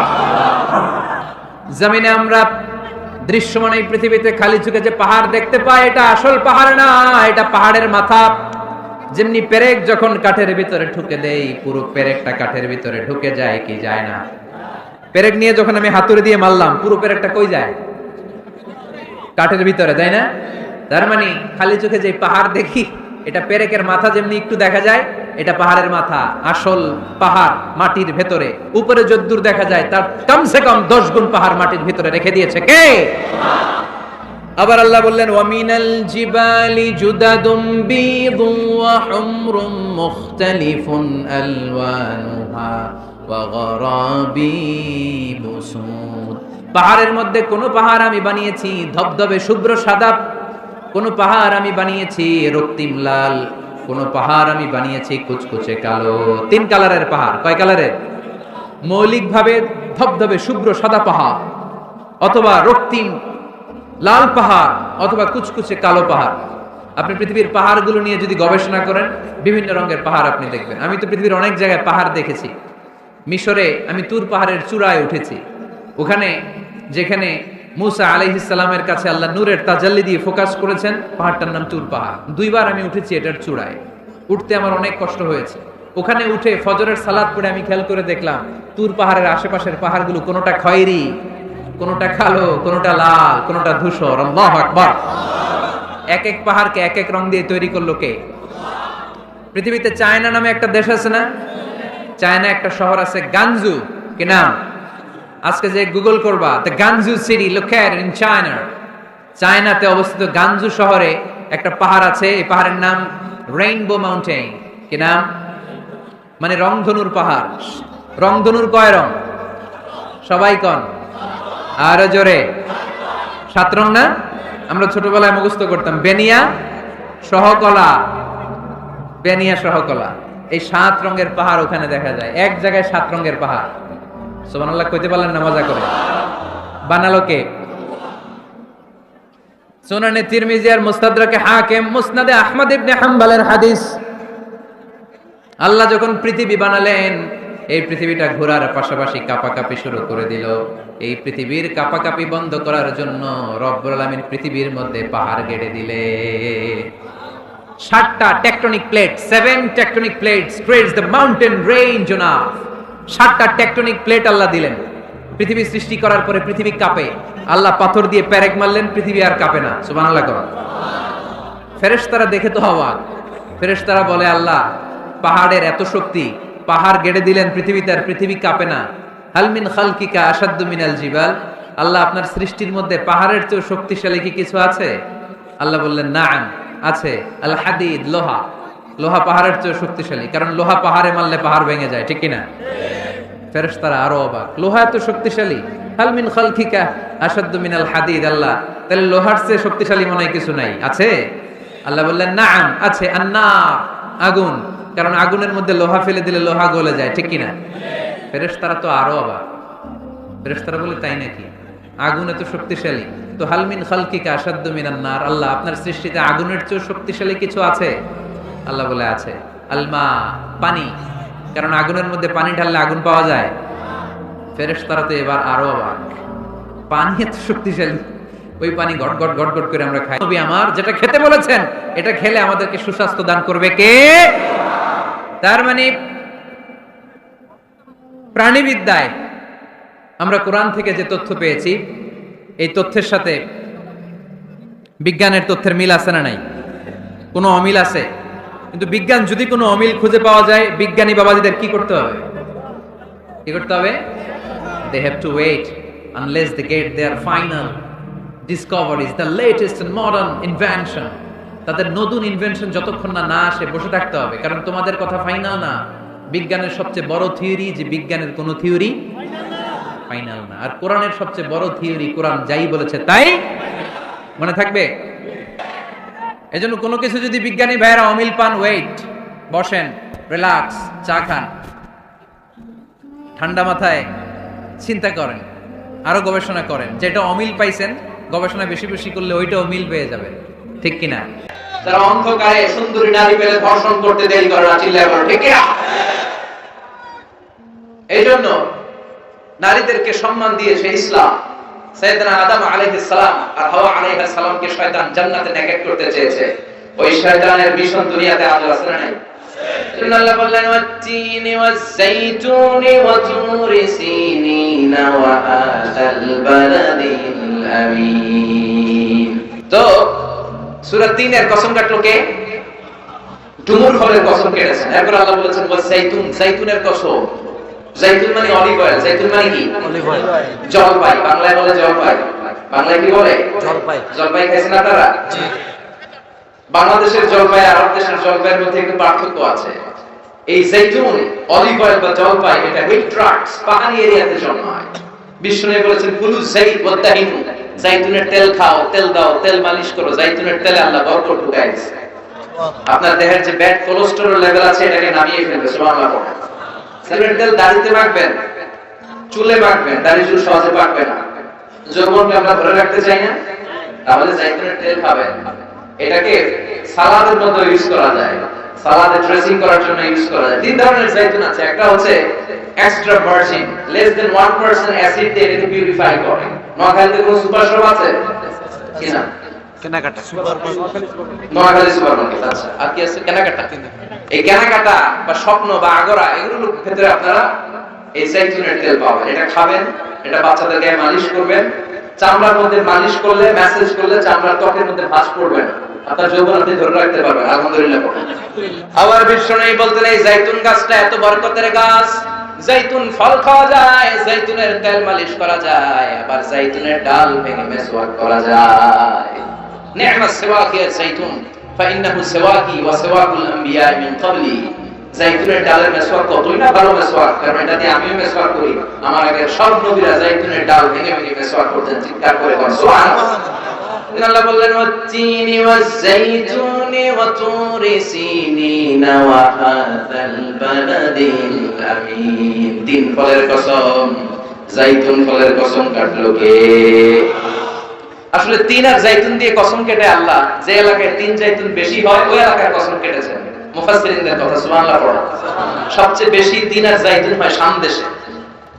জমিনে আমরা দৃশ্যমান এই পৃথিবীতে খালি চোখে যে পাহাড় দেখতে পাই এটা আসল পাহাড় না, এটা পাহাড়ের মাথা। যেমনি পেরেক যখন কাঠের ভিতরে ঢুকে দেই, পুরো পেরেকটা কাঠের ভিতরে ঢুকে যায় কি যায় না? পেরেক নিয়ে যখন আমি হাতুড়ি দিয়ে মারলাম, পুরো পেরেকটা কই যায়? কাঠের ভিতরে, তাই না? তার মানে খালি চোখে যে পাহাড় দেখি এটা পেরেকের মাথা যেমনি একটু দেখা যায়, এটা পাহাড়ের মাথা, আসল পাহাড় মাটির ভেতরে, উপরে যদ্দূর দেখা যায় তার কমসে কম 10 গুণ পাহাড় মাটির ভিতরে রেখে দিয়েছে কে? আবার আল্লাহ বললেন ওয়ামিনাল জিবালি জুদাদুম বীদুন ওয়া হুমরুম মুখতালিফুন আলওয়ানুহা ওয়া গরাবিবু সুদ। পাহাড়ের মধ্যে কোন পাহাড় আমি বানিয়েছি ধবধবে শুভ্র সাদা, কোন পাহাড় আমি বানিয়েছি রক্তিম লাল, কোন পাহাড় আমি বানিয়েছি কুচকুচে কালো। 3 কালারের পাহাড়। কয় কালারের? মৌলিকভাবে ধবধবে শুভ্র সাদা পাহাড়, অথবা রক্তিম লাল পাহাড়, অথবা কুচকুচে কালো পাহাড়। আপনি পৃথিবীর পাহাড়গুলো নিয়ে যদি গবেষণা করেন বিভিন্ন রঙের পাহাড় আপনি দেখবেন। আমি তো পৃথিবীর অনেক জায়গায় পাহাড় দেখেছি। মিশরে আমি তুর পাহাড়ের চূড়ায় উঠেছি। ওখানে যেখানে মুসা আলাইহিস সালামের কাছে আল্লাহ নূরের তাজাল্লি দিয়ে ফোকাস করেছেন, পাহাড়টার নাম তুর পাহাড়। 2 বার আমি উঠেছি এটার চূড়ায়। উঠতে আমার অনেক কষ্ট হয়েছে। ওখানে উঠে ফজরের সালাত পড়ে আমি খেয়াল করে দেখলাম তুর পাহাড়ের আশেপাশের পাহাড়গুলো কোনোটা খয়েরি, কোনোটা কালো, কোনোটা লাল, কোনোটা ধূসর। আল্লাহু আকবার। এক এক পাহাড়কে এক এক রং দিয়ে তৈরি করলো কে? পৃথিবীতে চায়না নামে একটা দেশ আছে না? চায়না একটা শহর আছে গানজু, কি নাম? আজকে যে গুগল করবা the গানজু city located in China, চায়নাতে অবস্থিত গানজু শহরে একটা পাহাড় আছে। এই পাহাড়ের নাম রেইনবো মাউন্টেন। কি নাম? মানে রংধনুর পাহাড়। রংধনুর কয় রং? সবাই কন, আরো জোরে। 7 রং না? আমরা ছোটবেলায় মুখস্থ করতাম বেনিয়া সহকলা, বেনিয়া সহকলা। এই 7 রঙের পাহাড় ওখানে দেখা যায়। এক জায়গায় 7 রঙের পাহাড়। সুবহানাল্লাহ কইতে পারলেন না? মজা করে বানালো কে? সুনানে তিরমিজি আর মুস্তাদরাকে হাকিম, মুসনাদে আহমদ ইবনে হাম্বলের হাদিস। আল্লাহ যখন পৃথিবী বানালেন, এই পৃথিবীটা ঘোরার পাশাপাশি কাঁপাকাঁপি শুরু করে দিল। এই পৃথিবীর কাঁপাকাঁপি বন্ধ করার জন্য রব্বুল আলামিন পৃথিবীর মধ্যে পাহাড় গেড়ে দিলে। 7টা tectonic plate, 7 tectonic plates creates the mountain range on earth. 7টা টেকটনিক প্লেট আল্লাহ দিলেন। পৃথিবী সৃষ্টি করার পরে পৃথিবী কাঁপে। আল্লাহ পাথর দিয়ে পেরেক মারলেন, পৃথিবী আর কাঁপে না। সুবহানাল্লাহ কর। ফেরেশতারা দেখে তো অবাক। ফেরেশতারা বলে আল্লাহ পাহাড়ের এত শক্তি, পাহাড় গেড়ে দিলেন পৃথিবীতে আর পৃথিবী কাঁপে না। হাল মিন খালকিকা আশাদ্দু মিনাল জিবাল। আল্লাহ আপনার সৃষ্টির মধ্যে পাহাড়ের চেয়ে শক্তিশালী কি কিছু আছে? আল্লাহ বললেন নাআম, আছে। আল হাদিদ, লোহা। লোহা পাহাড়ের চেয়ে শক্তিশালী, কারণ লোহা পাহাড়ে মারলে পাহাড় ভেঙে যায়, ঠিক কিনা? ফেরেশতারা আরো অবাক, লোহা এত শক্তিশালী। হাল মিন খালকিকা আশাদ্দু মিনাল হাদিদ। আল্লাহ তাহলে লোহার চেয়ে শক্তিশালী মনে হয় কিছু নাই, আছে? আল্লাহ বললেন নাআম, আছে। আন্নার, আগুন, কারণ আগুনের মধ্যে লোহা ফেলে দিলে লোহা গলে যায়, ঠিক কিনা? ফেরেশতারা তো আরো অবাক। ফেরেশতারা বলে তাই নাকি? আগুন এত শক্তিশালী, তো হাল মিন খালকিকা আশাদ্দু মিনান নার। আল্লাহ আপনার সৃষ্টিতে আগুনের চেয়ে শক্তিশালী কিছু আছে? আল্লাহ বলে আছে। আলমা, পানি, কারণ আগুনের মধ্যে পানি ঢাললে আগুন পাওয়া যায়। ফেরেশতারা তো এবার আরো অবাক, পানি এত শক্তিশালী, ওই পানি গট গট গট গট করে আমরা খাই। নবী আমার যেটা খেতে বলেছেন এটা খেলে আমাদেরকে সুস্বাস্থ্য দান করবে কে? তার মানে প্রাণীবিদ্যায় আমরা কোরআন থেকে যে তথ্য পেয়েছি, এই তথ্যের সাথে বিজ্ঞানের তথ্যের মিল আছে না নাই? কোনো অমিল আছে? কিন্তু বিজ্ঞান যদি কোনো অমিল খুঁজে পাওয়া যায়, বিজ্ঞানী বাবাজিদের কি করতে হবে? কি করতে হবে? They have to wait unless they get their final discoveries, the latest and modern invention. তাদের নতুন ইনভেনশন যতক্ষণ না আসে বসে থাকতে হবে, কারণ তোমাদের কথা ফাইনাল না। বিজ্ঞানের সবচেয়ে বড় থিওরি যে বিজ্ঞানের কোনো থিওরি ফাইনাল না। আর কোরআনের সবচেয়ে বড় থিওরি, কোরআন যাই বলেছে তাই মনে থাকবে। এজন্য কোনো কিছু যদি বিজ্ঞানী ভাইয়েরা অমিল পান, ওয়েট, বসেন, রিল্যাক্স, চা খান, ঠান্ডা মাথায় চিন্তা করেন, আরো গবেষণা করেন। যেটা অমিল পাইছেন, গবেষণা বেশি বেশি করলে ওইটা অমিল পেয়ে যাবে, ঠিক কিনা? যারা অন্ধকারে সুন্দরী নারী পেলে ধর্ষণ করতে দেরি করে না, চিল্লায় বলো ঠিক কিনা? এই জন্য নারীদেরকে সম্মান দিয়েছে ইসলাম। সাইয়েদনা আদম আলাইহিস সালাম আর হাওয়া আলাইহিস সালামকে শয়তান জান্নাতে নেকেট করতে চেয়েছে। ওই শয়তানের মিশন দুনিয়াতে আজ আছে না নাই? জন্য আল্লাহ বললেন ওয়াত-তিনি ওয়াজ-যাইতুনি ওয়া তুরি সিনিনা ওয়া হাযাল বালাদিল আমিন। তো সূরা 3 এর কসম কাটলো কে? ডুমুর ফলের কসম কেটেছেন। এরপর আল্লাহ বলেছেন জাইতুন, জাইতুনের কসম। জাইতুন মানে অলিভ অয়েল, জাইতুন মানে কি? Olive oil. জলপাই, বাংলায় বলে জলপাই। বাংলায় কি বলে? জলপাই। জলপাই খাইছেন আপনারা? জি। বাংলাদেশের জলপাই আর আরব দেশের জলপাইয়ের মধ্যে একটু পার্থক্য আছে। এই জাইতুন, অলিভ অয়েল বা জলপাই, এটা হিট ট্রাক্স, পাহাড়ি এরিয়াতে জন্মায়। বিষ্ণু বলেছেন কুলু যাইত ওয়াদাহিনু, জাইতুনের তেল খাও, তেল দাও, তেল মালিশ করো। জাইতুনের তেলে আল্লাহ বরকত ঢুকায় দিয়েছে। আপনার দেহের যে ব্যাড কোলেস্টেরল লেভেল আছে এটাকে নামিয়ে ফেলবে। সুবহানাল্লাহ। জাইতুনের তেল দাড়িতে মাখবেন, চুলে মাখবেন, দাড়ি চুল সহজে পাকবে না। যৌবনকে আমরা ধরে রাখতে চাই না, তাহলে জাইতুনের তেল খাবেন। এটাকে সালাদের মধ্যে ইউজ করা যায়, সালাদে ড্রেসিং করার জন্য ইউজ করা যায়। তিন ধরনের জাইতুন আছে। একটা হচ্ছে extra virgin, less than 1% acid দিয়ে এটাকে পিউরিফাই করে। নোয়াখালীতে কোনো সুপার শপ আছে কিনা? কেনাকাটা নোয়াখালী সুপার মার্কেট। আচ্ছা, আর কি আছে? কেনাকাটা। এই কেনাকাটা বা স্বপ্ন বা আগরা, এগুলোর ক্ষেত্রে আপনারা এই জাইতুনের তেল পাবেন। এটা খাবেন, এটা বাচ্চাদের গায়ে মালিশ করবেন। চামড়ার মধ্যে মালিশ করলে, ম্যাসেজ করলে চামড়ার ত্বকের মধ্যে ভাঁজ পড়বে না। আপনার যৌবন আপনি ধরে রাখতে পারবেন। আলহামদুলিল্লাহ। আবার বিষ্ণু বলতেন এই জাইতুন গাছটা এত বরকতের গাছ, জাইতুন ফল খাওয়া যায়, জাইতুনের তেল মালিশ করা যায়, আবার জাইতুনের ডাল ভেঙে মেসওয়াক করা যায়। নি'মাস সিওয়াকি জাইতুন ফাইন্নাহু সিওয়াকি ওয়া সিওয়াকুল আম্বিয়া মিন ক্বাবলি। জাইতুনের ডালের মেসওয়াক কতই না ভালো মেসওয়াক, কারণ এটা দিয়ে আমিও মেসওয়াক করি। আমার আগে সব নবীরা জাইতুনের ডাল ভেঙে ভেঙে মেসওয়াক করতেন। চিৎকার করে বলেন সুবহানাল্লাহ। আল্লাহ বললেন ওয়াতিনি ওয়াজাইতুনি ওয়া তুরি সিনিনা ওয়া হাযাল বালাদিল আমিন। তিন ফলের কসম, জাইতুন ফলের কসম কাটলো কে? আসলে তিন আর জাইতুন দিয়ে কসম কেটে আল্লাহ যে এলাকায় তিন জাইতুন বেশি হয় ওই এলাকায় কসম কেটেছেন। মুফাসসিরিনদের কথা, সুবহানাল্লাহ পড়া। সবচেয়ে বেশি তিন আর জাইতুন হয় শাম দেশে।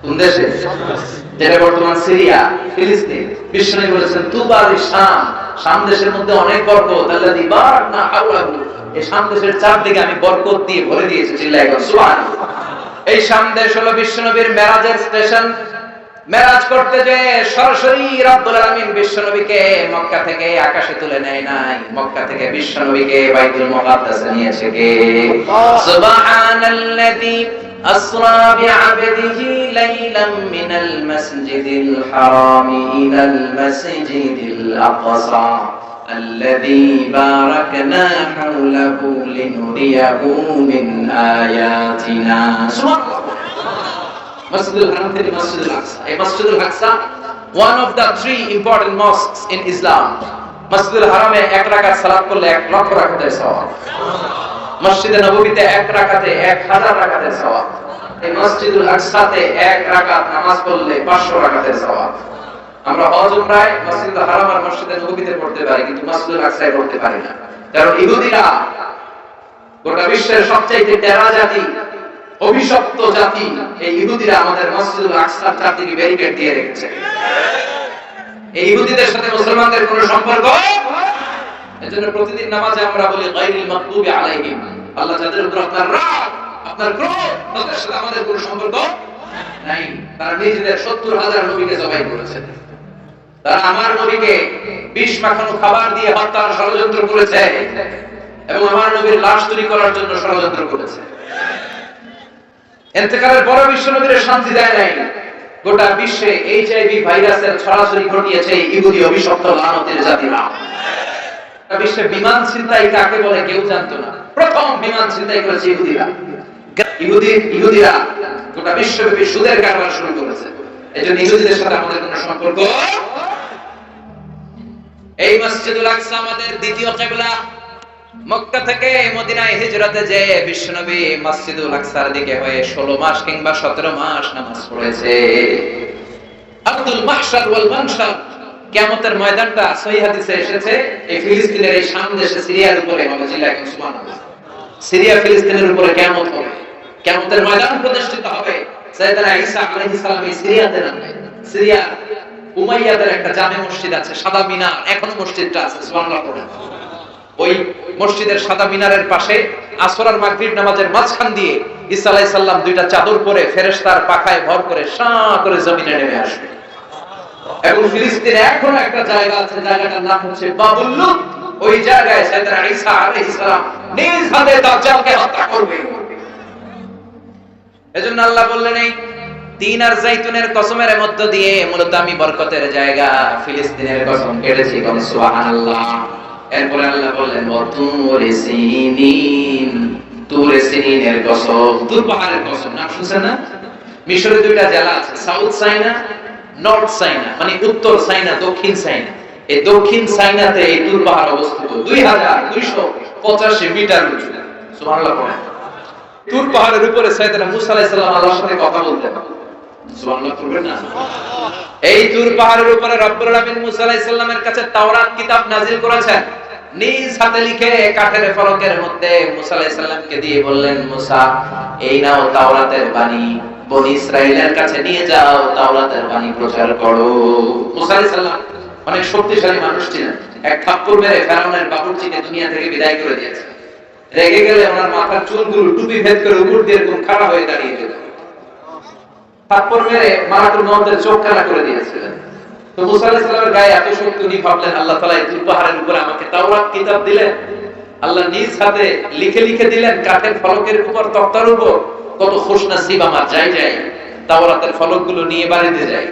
কোন দেশে? যেটা বর্তমান সিরিয়া, ফিলিস্তিন। বিষ্ণু বলেছেন তুবা লিশাম, শাম দেশের মধ্যে অনেক বরকত। আল্লাযী বারাকনা হাওলাহু, এই শাম দেশের চারদিকে আমি বরকত দিয়ে ভরে দিয়েছি। চিল্লায়ে বলেন সুবহানাল্লাহ। এই শাম দেশ হলো বিশ্বনবীর মেরাজের স্টেশন। মেরাজ করতে যে সরাসরি রব্বুল আলামিন বিশ্বনবীকে মক্কা থেকে আকাশে তুলে নেয় নাই, মক্কা থেকে বিশ্বনবীকে বাইতুল মুকাদ্দাসে নিয়েছে কে? সুবহানাল্লাযী আসরা বিআবদিহি লাইলাম মিনাল মাসজিদিল হারামি ইলাল মাসজিদিল আকসা আল্লাযী বারাকনা হাওলাহু লিনুরিয়াহু মিন আয়াতিনা। সুবহানাল্লাহ। Masjidul Haram থেকে Masjidul Aqsa. এই Masjidul Aqsa one of the three important mosques in Islam. Masjidul Haram-এ এক রাকাত সালাত করলে 1 লক্ষ রাকাতের সওয়াব। মসজিদে নববীতে এক রাকাতে 1000 রাকাতের সওয়াব। এই Masjidul Aqsa-তে এক রাকাত নামাজ পড়লে 500 রাকাতের সওয়াব। আমরা হজ উমরায় মসজিদুল হারাম আর মসজিদে নববীতে পড়তে পারি, কিন্তু Masjidul Aqsa-য় পড়তে পারি না। কারণ ইহুদিরা গোটা বিশ্বের সবচেয়ে টেরা জাতি, অভিশপ্ত জাতি। এই ইহুদিরা আমাদের মসজিদুল আকসার চারদিকে ব্যারিকেড দিয়ে রেখেছে। এই ইহুদিদের সাথে মুসলমানদের কোনো সম্পর্ক। এজন্য প্রতিদিন নামাজে আমরা বলি গায়রিল মাগদুবি আলাইহিম, আল্লাহ যাদের উপর আপনার রাগ, আপনার ক্রোধ, তাদের সাথে আমাদের কোনো সম্পর্ক নাই। তারা নিজেদের 70,000 নবীকে জবাই করেছে। তারা আমার নবীকে বিষ মাখানো খাবার দিয়ে হত্যার ষড়যন্ত্র করেছে এবং আমার নবীর লাশ চুরি করার জন্য ষড়যন্ত্র করেছে। ইন্তেকালের পর বিশ্বনবীর শান্তি দেয় নাই। গোটা বিশ্বে এইচআইভি ভাইরাসের ছড়াছড়ি ঘটিয়েছে ইহুদি অভিশপ্ত লানতের জাতিরা। বিশ্বে বিমান ছিনতাই কাকে বলে কেউ জানতো না। প্রথম বিমান ছিনতাই করেছে ইহুদিরা। ইহুদিরা গোটা বিশ্বব্যাপী সুদের কারবার শুরু করেছে। এজন্য ইহুদিদের সাথে আমাদের কোনো সম্পর্ক। এই মসজিদুল আকসা আমাদের দ্বিতীয় কিবলা। মক্কা থেকে মদিনায় হিজরতে যে বিশ্বনবী মসজিদুল আকসার দিকে হয়ে 16 মাস কিংবা 17 মাস নামাজ পড়েছে। আব্দুল মাহশার ওয়াল মানশার, কিয়ামতের ময়দানটা সহিহ হাদিসে এসেছে এই ফিলিস্তিনের এই শাম দেশে সিরিয়ার উপরে হবে। জিল্লাহিন সুবহানাল্লাহ। সিরিয়া ফিলিস্তিনের উপরে কিয়ামত হবে, কিয়ামতের ময়দান প্রতিষ্ঠিত হবে। সাইয়েদনা ঈসা আলাইহিস সালাম এই সিরিয়াতে নামবেন। সিরিয়া উমাইয়াদের একটা জামে মসজিদ আছে, সাদা মিনার, এখনো মসজিদটা আছে। সুবহানাল্লাহ। ওই মসজিদের সাদা মিনারের পাশে আসর আর মাগরিব নামাজের মাঝখান দিয়ে ঈসা আলাইহিস সালাম দুইটা চাদর পরে ফেরেশতার পাখায় ভর করে শাঁ করে জমিনে নেমে আসবে। এবং ফিলিস্তিনে এখনো একটা জায়গা আছে, জায়গাটার নাম হচ্ছে বাবুল লুদ। ওই জায়গায় সাইয়েদনা ঈসা আলাইহিস সালাম নিজ হাতে দাজ্জালকে হত্যা করবে। এজন্য আল্লাহ বললেন এই তিন আর জাইতুনের কসমের মধ্য দিয়ে মূলত আমি বরকতের জায়গা ফিলিস্তিনের কসম কেটেছি। সুবহানাল্লাহ। এরপরে আল্লাহ বললেন ওয়াতুরে সিনিন, তুরে সিনিনের কসম, তুর পাহাড়ের কসম। নাম শুনছেন না? মিশরে দুইটা জেলা আছে, সাউথ সাইনা, নর্থ সাইনা, মানে উত্তর সাইনা, দক্ষিণ সাইনা। এই দক্ষিণ সাইনাতে এই তুর পাহাড় অবস্থিত 2285 মিটার উঁচু। সুবহানাল্লাহ। তুর পাহাড়ের উপরে সাইয়েদনা মুসা আলাইহিস সালাম আল্লাহর সাথে কথা বলতেন। সুবহানাল্লাহ করবেন না? এই তুর পাহাড়ের উপরে রব্বুল আলামিন মুসা আলাইহিস সালামের কাছে তাওরাত কিতাব নাযিল করেছেন, নিজ হাতে লিখে কাঠের ফলকের মধ্যে মুসা আলাইহিস সালামকে দিয়ে বললেন, মুসা এই নাও তাওরাতের বাণী, বনি ইসরাইলের কাছে নিয়ে যাও, তাওরাতের বাণী প্রচার করো। মুসা আলাইহিস সালাম অনেক শক্তিশালী মানুষ ছিলেন। এক থাপ্পড় মেরে ফেরাউনের বাবুর্চিকে দুনিয়া থেকে বিদায় করে দিয়েছে। রেগে গেলে ওনার মাথার চুলগুলো টুপি ভেদ করে উপর দিয়ে এরকম খাড়া হয়ে দাঁড়িয়ে যেত। থাপ্পড় মেরে মারাতুল মউতের চোখ কানা করে দিয়েছিলেন। তো মুসা আলাইহিস সালামের গায়ে এত শক্তি, উনি ভাবলেন আল্লাহ তাআলা এই তুর পাহাড়ের উপরে আমাকে তাওরাত কিতাব দিলেন, আল্লাহ নিজ হাতে লিখে লিখে দিলেন কাঠের ফলকের উপর, তক্তার উপর। কত খুশনসিব আমার, যাই যাই তাওরাতের ফলকগুলো নিয়ে বাড়িতে যাই,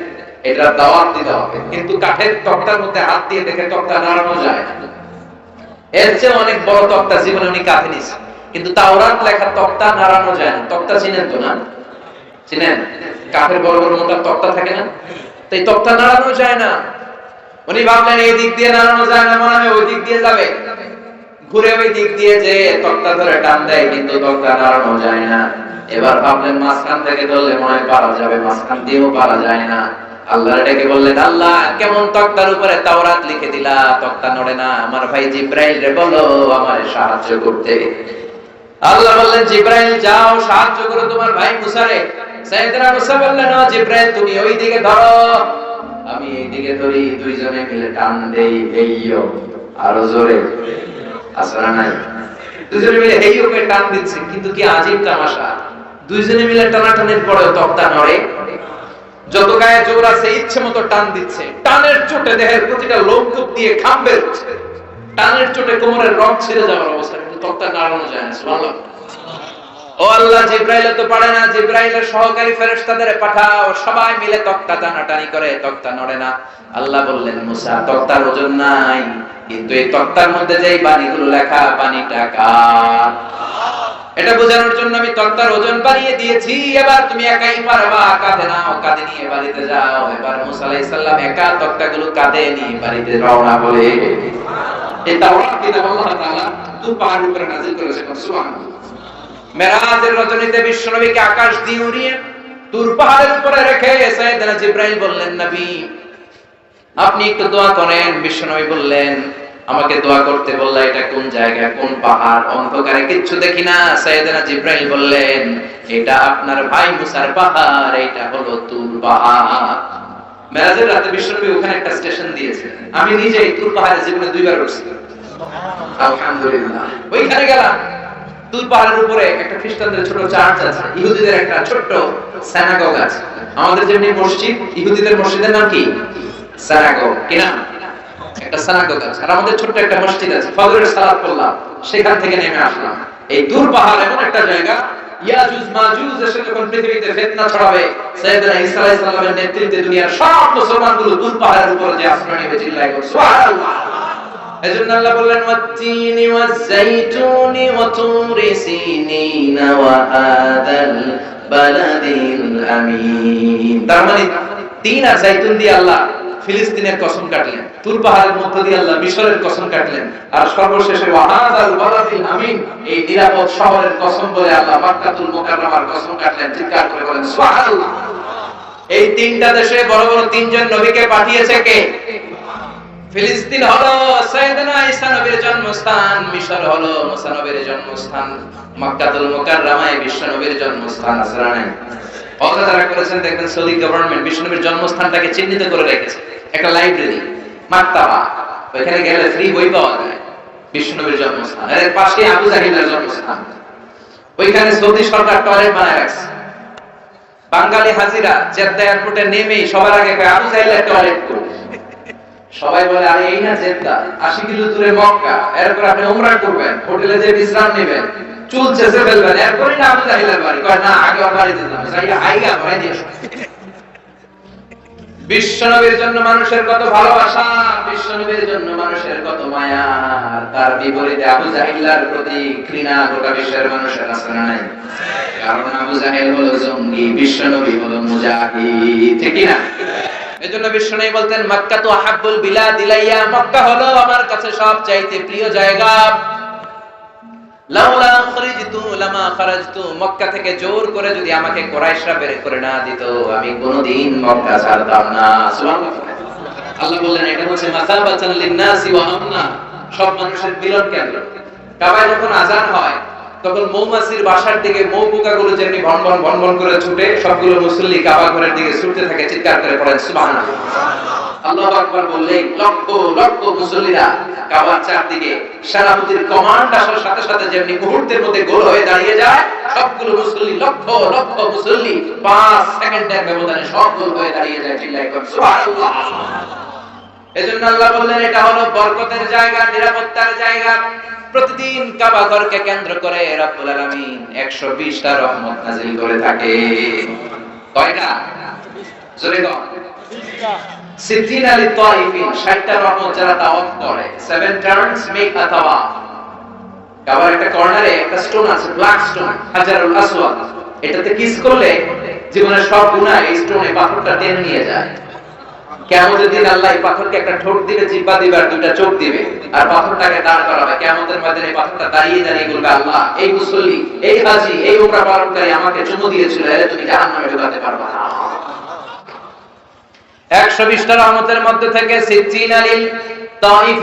এটা দাওয়াত দিতে হবে। কিন্তু কাঠের তক্তার মধ্যে হাত দিয়ে দেখে তক্তা নাড়ানো যায় না। এর চেয়ে অনেক বড় তক্তা জীবনে উনি কাঁধে নিয়েছেন, কিন্তু তাওরাত লেখা তক্তা নাড়ানো যায় না। তক্তা চিনেন তো না? চিনেন? কাঠের বড় বড় মোটা তক্তা থাকে না, তাই তক্তা নাড়ানো যায় না। উনি ভাবলেন এই দিক দিয়ে নাড়ানো যায় না, মনে হয় ওই দিক দিয়ে যাবে। ঘুরে ওই দিক দিয়ে যে তক্তা ধরে টান দেয়, কিন্তু তক্তা নাড়ানো যায় না। এবার ভাবলেন মাঝখান থেকে ধরলে মনে হয় পারা যাবে, মাঝখান দিয়েও পারা যায় না। আল্লাহর ডেকে বললেন, আল্লাহ কেমন তক্তার উপরে তাওরাত লিখে দিলা, তক্তা নড়ে না, আমার ভাই জিব্রাইল রে বলো আমারে সাহায্য করতে। আল্লাহ বললেন, জিব্রাইল যাও সাহায্য করো তোমার ভাই মুসারে। সাইয়েদনা মুসা বললেন, ও জিব্রাইল তুমি ওই দিকে ধরো, আমি এই দিকে ধরি, দুইজনে মিলে টান দেই, এইও আরো জোরে। আসরা নাই? দুইজনে মিলে এইও কে টান দিচ্ছে, কিন্তু কি আজীব তামাশা, দুইজনে মিলে টানাটানির পরে তক্তা নড়ে। যত গায়ে জোর আছে ইচ্ছে মতো টান দিচ্ছে, টানের চোটে দেহের প্রতিটা লোমকূপ দিয়ে ঘাম বেরোচ্ছে, টানের চোটে কোমরের রগ ছিঁড়ে যাওয়ার অবস্থা, কিন্তু তক্তা নাড়ানো যায় না। সুবহানাল্লাহ। ও আল্লাহ, জিব্রাইল তো পারে না, জিব্রাইলের সহকারী ফেরেশতাদের পাঠাও, সবাই মিলে তক্তা টানাটানি করে, তক্তা নড়ে না। আল্লাহ বললেন, মুসা তক্তার ওজন নাই, কিন্তু এই তক্তার মধ্যে যেই বাণীগুলো লেখা, বাণীটা কার? এটা বোঝানোর জন্য আমি তক্তার ওজন বাড়িয়ে দিয়েছি। এবার তুমি একাই পারবা, কাঁধে নাও, কাঁধে নিয়ে বাড়িতে যাও। এবার মুসা আলাইহিস সালাম একা তক্তাগুলো কাঁধে নিয়ে বাড়িতে রওনা বলে। এই তাওরাত কিতাব আল্লাহ তাআলা তুর পাহাড়ের উপরে নাযিল করেছেন। সুবহানাল্লাহ। মেরাজের রজনীতে বিশ্বনবীকে আকাশ দিয়ে উড়িয়ে তুর পাহাড়ের উপরে রেখে সাইয়েদনা জিব্রাইল বললেন, নবী আপনি একটু দোয়া করেন। বিশ্বনবী বললেন, আমাকে দোয়া করতে বললা, এটা কোন জায়গা, কোন পাহাড়, অন্ধকারে কিচ্ছু দেখি না। সাইয়েদনা জিব্রাইল বললেন, এটা আপনার ভাই মুসার পাহাড়, এটা হলো তুর পাহাড়। মেরাজের রাতে বিশ্বনবী ওখানে একটা স্টেশন দিয়েছেন। আমি নিজে তুর পাহাড়ে জীবনে 2 বার উঠছি। আলহামদুলিল্লাহ। ওইখানে গেলাম। তুর পাহাড়ের উপরে একটা খ্রিস্টানদের ছোট চার্চ আছে, ইহুদিদের একটা ছোট্ট সিনাগগ আছে। আমাদের যেমনি মসজিদ, ইহুদিদের মসজিদের নাম কি? সিনাগগ। কি নাম? একটা সিনাগগ আছে। আর আমাদের ছোট্ট একটা মসজিদ আছে। ফজরের সালাত পড়লাম, সেখান থেকে নেমে আসলাম। এই তুর পাহাড় এমন একটা জায়গা, ইয়াজুজ মাজুজ এসে যখন পৃথিবীতে ফিতনা ছড়াবে, সাইয়েদনা ঈসা আলাইহিস সালামের নেতৃত্বে দুনিয়ার সব মুসলমানগুলো তুর পাহাড়ের উপরে যে আশ্রয় নেবে, চিল্লায় সুবহানাল্লাহ। এজন্য আল্লাহ বললেন, ওয়াত-তিনি ওয়াজ-যাইতুনি ওয়া তুরি সিনিনা ওয়া হাদাল বালাদিল আমিন। তার মানে তিন আর যাইতুন দিয়ে আল্লাহ ফিলিস্তিনের কসম কাটলেন, তুর পাহাড়ের মধ্য দিয়ে আল্লাহ মিশরের কসম কাটলেন, আর সর্বশেষে ওয়া হাদাল বালাদিল আমিন, এই নিরাপদ শহরের কসম বলে আল্লাহ মক্কাতুল মুকাররমার কসম কাটলেন। চিৎকার করে বলেন সুবহানাল্লাহ। এই তিনটা দেশে বড় বড় তিনজন নবীকে পাঠিয়েছে কে? ফিলিস্তিন হলো সাইয়েদনা ঈসা নবীর জন্মস্থান, মিশর হলো মুসা নবীর জন্মস্থান, মক্কাতুল মুকাররমায় বিশ্ব নবীর জন্মস্থান। আসরা নাই? যারা করেছেন দেখবেন সৌদি গভর্নমেন্ট বিশ্ব নবীর জন্মস্থানটাকে চিহ্নিত করে রেখেছে, একটা লাইব্রেরি, মাকতাবা, ওইখানে গেলে ফ্রি বই পাওয়া যায়, বিশ্ব নবীর জন্মস্থান। এর পাশে আবু জাহিলের জন্মস্থান, ওইখানে সৌদি সরকার টয়লেট বানায় রাখছে। বাঙালি হাজিরা জেদ্দা এয়ারপোর্টে নেমেই সবার আগে কয়, আবু জাহিলের টয়লেট কই? সবাই বলে আরে এই না জেদ্দা, 80 কিলো দূরে মক্কা, এরপর আপনি উমরা করবেন, হোটেলে যে বিশ্রাম নেবেন, চুল চেঁচে ফেলবেন, এরপরই না আবু জাহিলের বাড়ি। কয় না, আগে ওর বাড়িতে যাবেন, যাইয়া আইগা ঘরে দিয়ে আসুন। বিশ্বনবীর জন্য মানুষের কত ভালোবাসা, বিশ্বনবীর জন্য মানুষের কত মায়া, তার বিপরীতে আবু জাহিলার প্রতি ঘৃণা গোটা বিশ্বের মানুষের আছে না নাই? কারণ আবু জাহিল হলো জঙ্গি, বিশ্বনবী হলো মুজাহিদ, ঠিক কি না? এজন্য বিশ্বনবী বলতেন মক্কা তো আহাব্বুল বিলাদ ইলাইয়া, মক্কা হলো আমার কাছে সবচাইতে প্রিয় জায়গা। লাউলা খরিজতু লামা খারাজতু, মক্কা থেকে জোর করে যদি আমাকে কুরাইশরা বের করে না দিত, আমি কোনদিন মক্কা ছাড়তাম না। সুবহানাল্লাহ। আল্লাহ বললেন এটা হচ্ছে মাসাবাতান লিন-নাসি ওয়া আমনা, সব মানুষের মিলন কেন্দ্র। কাবায় যখন আযান হয় তখন মৌমাছির বাসার দিকে মৌ পোকাগুলো যেমনি ভনভন ভনভন করে ছুটে, সবগুলো মুসল্লি কাবা ঘরের দিকে ছুটতে থাকে, চিৎকার করে পড়েন সুবহানাল্লাহ। আল্লাহু আকবার বললেই লক্ষ লক্ষ মুসল্লিরা কাবার চারদিকে সেনাপতির কমান্ড আসার সাথে সাথে যেমনি মুহূর্তের মধ্যে গোল হয়ে দাঁড়িয়ে যায়, সবগুলো মুসল্লি লক্ষ লক্ষ মুসল্লি 5 সেকেন্ডের ব্যবধানে সব গোল হয়ে দাঁড়িয়ে যায়। চিল্লায় করে সুবহানাল্লাহ। এজন্য আল্লাহ বললেন এটা হলো বরকতের জায়গা, নিরাপত্তার জায়গা। প্রতিদিন কাবা ঘরকে কেন্দ্র করে রব্বুল আলামিন 120টা রহমত নাযিল করে থাকে। কয়টা? জোরে বল। 60 লিত-তাইফিন, 60টা রহমত যারা তাওয়াফ করে। 7 টার্নস মেক আ তাওয়াফ। কাবার একটা কর্নারে একটা স্টোন আছে, ব্ল্যাক স্টোন, হাজারুল আসওয়াদ। এটাতে কিস করলে জীবনের সব গুনাহ এই স্টোনে পাথরটা টেনে নিয়ে যায়। কিয়ামতের দিন আল্লাহ এই পাথরকে একটা ঠোঁট দিবে, জিহ্বা দিবে আর দুটো চোখ দিবে, আর পাথরটাকে দাঁড় করাবে। কিয়ামতের ময়দানে পাথরটা দাঁড়িয়ে দাঁড়িয়ে বলবে আল্লাহ, এই মুসল্লি, এই হাজী, এই উমরা পালনকারী আমাকে চুমু দিয়েছিল, এরে তুমি জাহান্নামে ঢোকাতে পারবে না। 120টা রহমতের মধ্যে থেকে 60 লিত-তাইফ